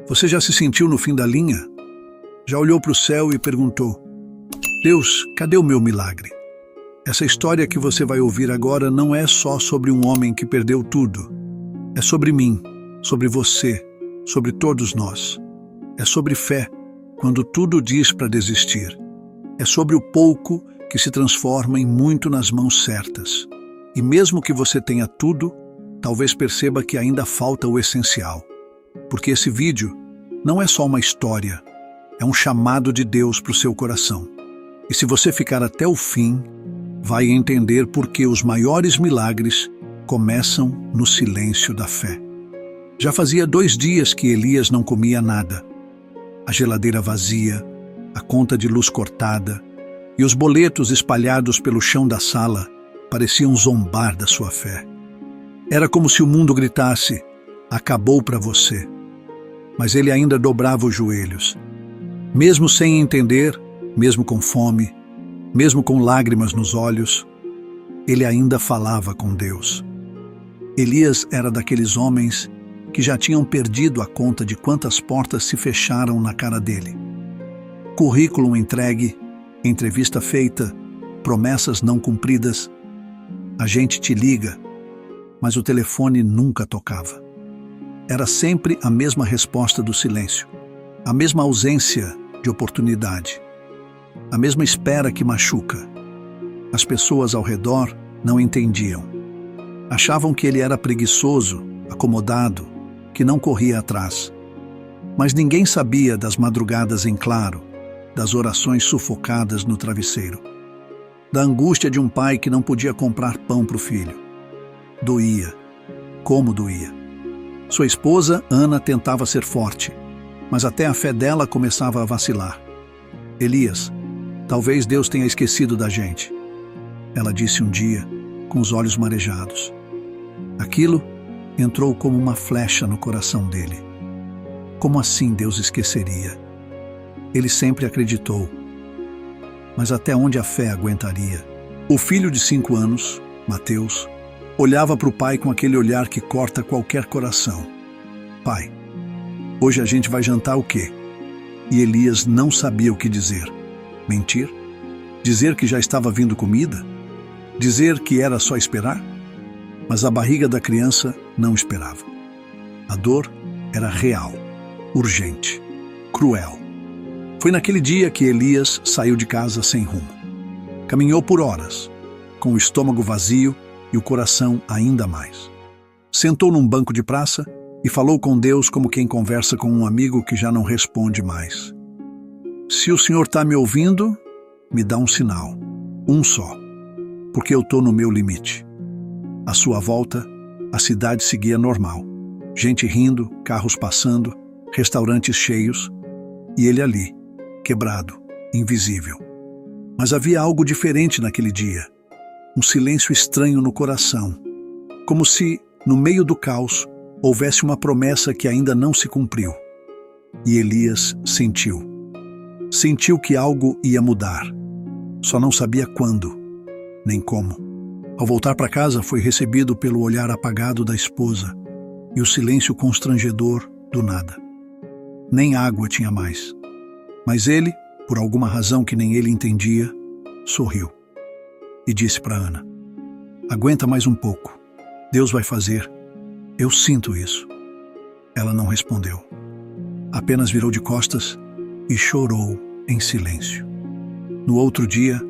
Você já se sentiu no fim da linha? Já olhou para o céu e perguntou: Deus, cadê o meu milagre? Essa história que você vai ouvir agora não é só sobre um homem que perdeu tudo. É sobre mim, sobre você, sobre todos nós. É sobre fé, quando tudo diz para desistir. É sobre o pouco que se transforma em muito nas mãos certas. E mesmo que você tenha tudo, talvez perceba que ainda falta o essencial. Porque esse vídeo não é só uma história, é um chamado de Deus para o seu coração. E se você ficar até o fim, vai entender por que os maiores milagres começam no silêncio da fé. Já fazia 2 dias que Elias não comia nada. A geladeira vazia, a conta de luz cortada e os boletos espalhados pelo chão da sala pareciam zombar da sua fé. Era como se o mundo gritasse: acabou para você. Mas ele ainda dobrava os joelhos. Mesmo sem entender, mesmo com fome, mesmo com lágrimas nos olhos, ele ainda falava com Deus. Elias era daqueles homens que já tinham perdido a conta de quantas portas se fecharam na cara dele. Currículo entregue, entrevista feita, promessas não cumpridas. A gente te liga, mas o telefone nunca tocava. Era sempre a mesma resposta do silêncio, a mesma ausência de oportunidade, a mesma espera que machuca. As pessoas ao redor não entendiam. Achavam que ele era preguiçoso, acomodado, que não corria atrás. Mas ninguém sabia das madrugadas em claro, das orações sufocadas no travesseiro, da angústia de um pai que não podia comprar pão para o filho. Doía. Como doía. Sua esposa, Ana, tentava ser forte, mas até a fé dela começava a vacilar. Elias, talvez Deus tenha esquecido da gente, ela disse um dia, com os olhos marejados. Aquilo entrou como uma flecha no coração dele. Como assim Deus esqueceria? Ele sempre acreditou. Mas até onde a fé aguentaria? O filho de 5 anos, Mateus, olhava para o pai com aquele olhar que corta qualquer coração. Pai, hoje a gente vai jantar o quê? E Elias não sabia o que dizer. Mentir? Dizer que já estava vindo comida? Dizer que era só esperar? Mas a barriga da criança não esperava. A dor era real, urgente, cruel. Foi naquele dia que Elias saiu de casa sem rumo. Caminhou por horas, com o estômago vazio e o coração ainda mais. Sentou num banco de praça e falou com Deus como quem conversa com um amigo que já não responde mais. Se o Senhor está me ouvindo, me dá um sinal, um só, porque eu estou no meu limite. À sua volta, a cidade seguia normal. Gente rindo, carros passando, restaurantes cheios, e ele ali, quebrado, invisível. Mas havia algo diferente naquele dia. Um silêncio estranho no coração, como se, no meio do caos, houvesse uma promessa que ainda não se cumpriu. E Elias sentiu. Sentiu que algo ia mudar. Só não sabia quando, nem como. Ao voltar para casa, foi recebido pelo olhar apagado da esposa e o silêncio constrangedor do nada. Nem água tinha mais. Mas ele, por alguma razão que nem ele entendia, sorriu e disse para Ana: aguenta mais um pouco. Deus vai fazer. Eu sinto isso. Ela não respondeu. Apenas virou de costas e chorou em silêncio. No outro dia,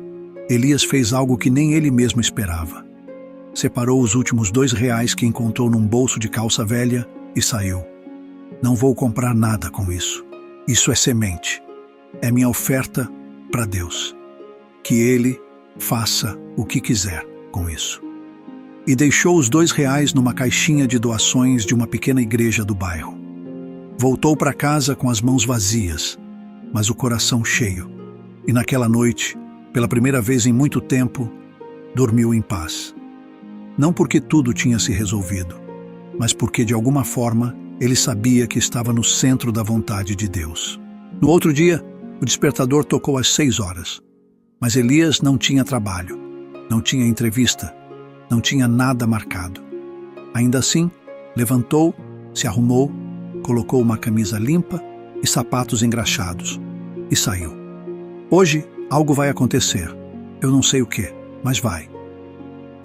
Elias fez algo que nem ele mesmo esperava. Separou os últimos R$2 que encontrou num bolso de calça velha e saiu. Não vou comprar nada com isso. Isso é semente. É minha oferta para Deus. Que Ele faça o que quiser com isso. E deixou os R$2 numa caixinha de doações de uma pequena igreja do bairro. Voltou para casa com as mãos vazias, mas o coração cheio. E naquela noite, pela primeira vez em muito tempo, dormiu em paz. Não porque tudo tinha se resolvido, mas porque, de alguma forma, ele sabia que estava no centro da vontade de Deus. No outro dia, o despertador tocou às 6 horas. Mas Elias não tinha trabalho, não tinha entrevista, não tinha nada marcado. Ainda assim, levantou, se arrumou colocou uma camisa limpa e sapatos engraxados e saiu. Hoje algo vai acontecer. Eu não sei o que, mas vai.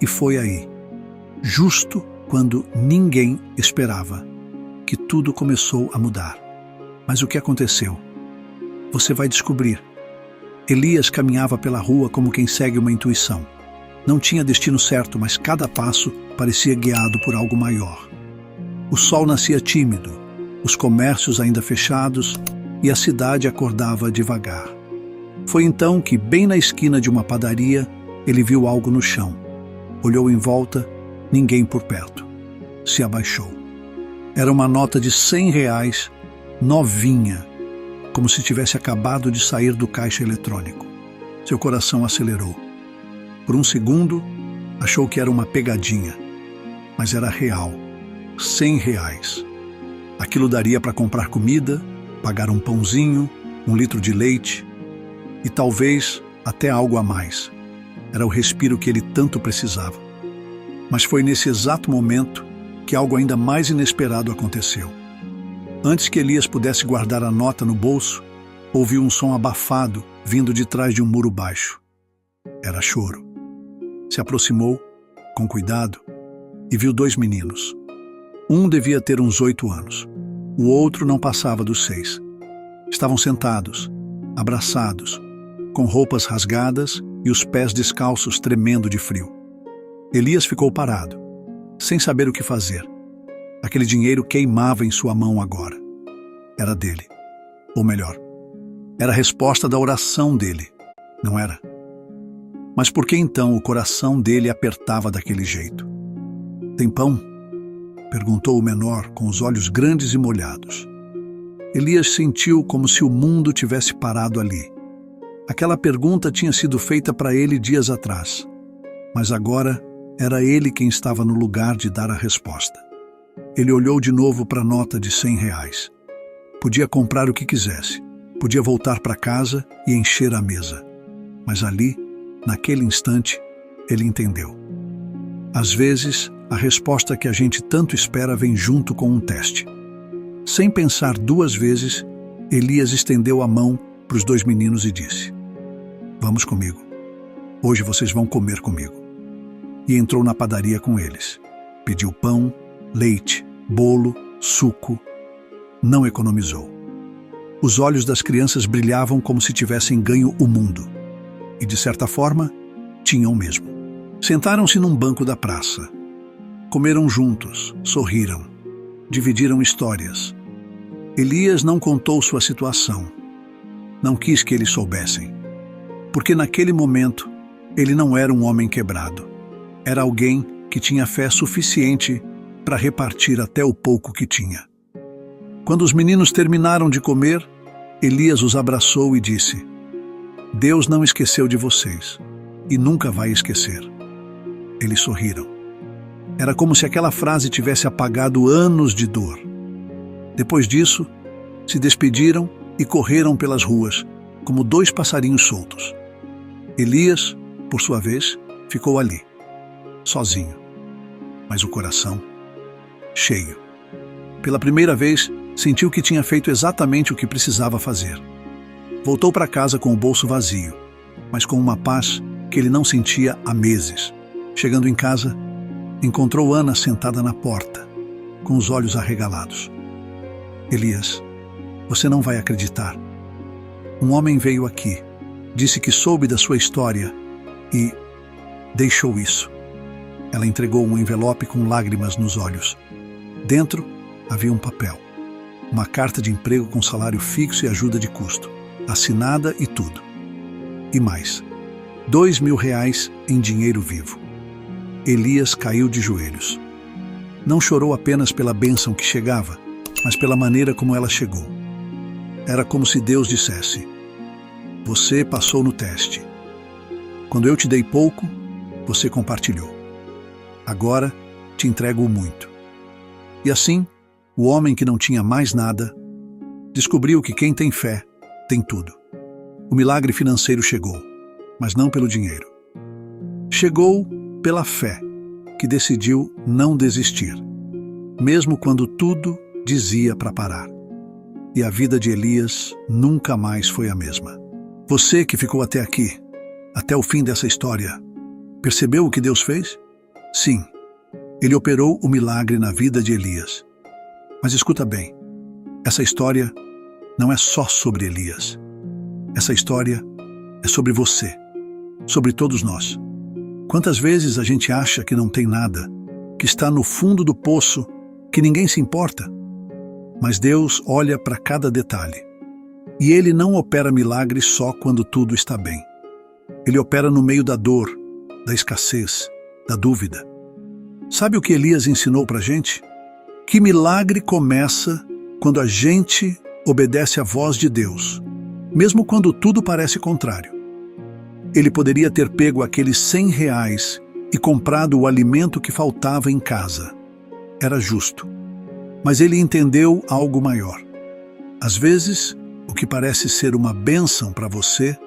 E foi aí, justo quando ninguém esperava, que tudo começou a mudar. Mas o que aconteceu? Você vai descobrir. Elias caminhava pela rua como quem segue uma intuição. Não tinha destino certo, mas cada passo parecia guiado por algo maior. O sol nascia tímido, os comércios ainda fechados e a cidade acordava devagar. Foi então que, bem na esquina de uma padaria, ele viu algo no chão. Olhou em volta, ninguém por perto. Se abaixou. Era uma nota de R$100, novinha, como se tivesse acabado de sair do caixa eletrônico. Seu coração acelerou. Por um segundo, achou que era uma pegadinha, mas era real. R$100. Aquilo daria para comprar comida, pagar um pãozinho, 1 litro de leite e talvez até algo a mais. Era o respiro que ele tanto precisava. Mas foi nesse exato momento que algo ainda mais inesperado aconteceu. Antes que Elias pudesse guardar a nota no bolso, ouviu um som abafado vindo de trás de um muro baixo. Era choro. Se aproximou, com cuidado, e viu 2 meninos. Um devia ter uns 8 anos. O outro não passava dos 6. Estavam sentados, abraçados, com roupas rasgadas e os pés descalços tremendo de frio. Elias ficou parado, sem saber o que fazer. Aquele dinheiro queimava em sua mão agora. Era dele. Ou melhor, era a resposta da oração dele, não era? Mas por que então o coração dele apertava daquele jeito? Tem pão? Perguntou o menor, com os olhos grandes e molhados. Elias sentiu como se o mundo tivesse parado ali. Aquela pergunta tinha sido feita para ele dias atrás, mas agora era ele quem estava no lugar de dar a resposta. Ele olhou de novo para a nota de R$100. Podia comprar o que quisesse, podia voltar para casa e encher a mesa. Mas ali, naquele instante, ele entendeu. Às vezes, a resposta que a gente tanto espera vem junto com um teste. Sem pensar 2 vezes, Elias estendeu a mão para os 2 meninos e disse: "Vamos comigo. Hoje vocês vão comer comigo." E entrou na padaria com eles. Pediu pão, leite, bolo, suco. Não economizou. Os olhos das crianças brilhavam como se tivessem ganho o mundo. E, de certa forma, tinham mesmo. Sentaram-se num banco da praça. Comeram juntos, sorriram, dividiram histórias. Elias não contou sua situação. Não quis que eles soubessem. Porque naquele momento, ele não era um homem quebrado. Era alguém que tinha fé suficiente para repartir até o pouco que tinha. Quando os meninos terminaram de comer, Elias os abraçou e disse: "Deus não esqueceu de vocês e nunca vai esquecer." Eles sorriram. Era como se aquela frase tivesse apagado anos de dor. Depois disso, se despediram e correram pelas ruas, como 2 passarinhos soltos. Elias, por sua vez, ficou ali, sozinho, mas o coração cheio. Pela primeira vez, sentiu que tinha feito exatamente o que precisava fazer. Voltou para casa com o bolso vazio, mas com uma paz que ele não sentia há meses. Chegando em casa, encontrou Ana sentada na porta, com os olhos arregalados. "Elias, você não vai acreditar. Um homem veio aqui, disse que soube da sua história e deixou isso." Ela entregou um envelope com lágrimas nos olhos. Dentro havia um papel, uma carta de emprego com salário fixo e ajuda de custo, assinada e tudo. E mais, R$2.000 em dinheiro vivo. Elias caiu de joelhos. Não chorou apenas pela bênção que chegava, mas pela maneira como ela chegou. Era como se Deus dissesse: "Você passou no teste. Quando eu te dei pouco, você compartilhou. Agora te entrego o muito." E assim, o homem que não tinha mais nada descobriu que quem tem fé tem tudo. O milagre financeiro chegou, mas não pelo dinheiro. Chegou pela fé, que decidiu não desistir, mesmo quando tudo dizia para parar. E a vida de Elias nunca mais foi a mesma. Você que ficou até aqui, até o fim dessa história, percebeu o que Deus fez? Sim, Ele operou o milagre na vida de Elias. Mas escuta bem, essa história não é só sobre Elias. Essa história é sobre você, sobre todos nós. Quantas vezes a gente acha que não tem nada, que está no fundo do poço, que ninguém se importa? Mas Deus olha para cada detalhe. E Ele não opera milagres só quando tudo está bem. Ele opera no meio da dor, da escassez, da dúvida. Sabe o que Elias ensinou para a gente? Que milagre começa quando a gente obedece à voz de Deus, mesmo quando tudo parece contrário. Ele poderia ter pego aqueles R$ 100 e comprado o alimento que faltava em casa. Era justo. Mas ele entendeu algo maior. Às vezes, o que parece ser uma bênção para você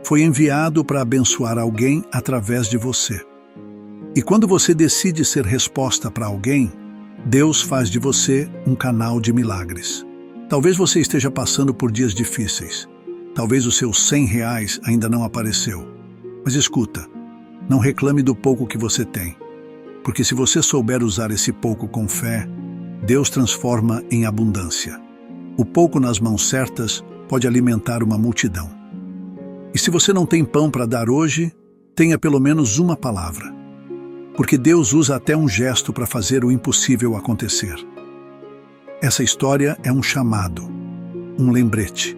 foi enviado para abençoar alguém através de você. E quando você decide ser resposta para alguém, Deus faz de você um canal de milagres. Talvez você esteja passando por dias difíceis. Talvez os seus R$ 100 ainda não apareceu. Mas escuta, não reclame do pouco que você tem. Porque se você souber usar esse pouco com fé, Deus transforma em abundância. O pouco nas mãos certas pode alimentar uma multidão. E se você não tem pão para dar hoje, tenha pelo menos uma palavra. Porque Deus usa até um gesto para fazer o impossível acontecer. Essa história é um chamado, um lembrete,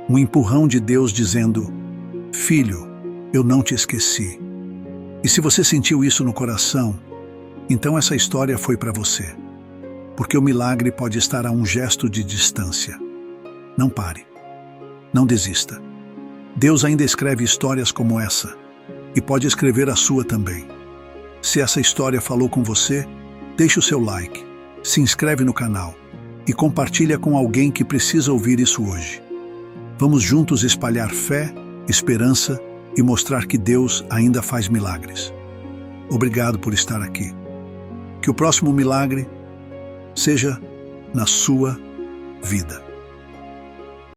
um empurrão de Deus dizendo: filho, eu não te esqueci. E se você sentiu isso no coração, então essa história foi para você. Porque o milagre pode estar a um gesto de distância. Não pare. Não desista. Deus ainda escreve histórias como essa, e pode escrever a sua também. Se essa história falou com você, deixe o seu like, se inscreve no canal e compartilha com alguém que precisa ouvir isso hoje. Vamos juntos espalhar fé, esperança e mostrar que Deus ainda faz milagres. Obrigado por estar aqui. Que o próximo milagre seja na sua vida.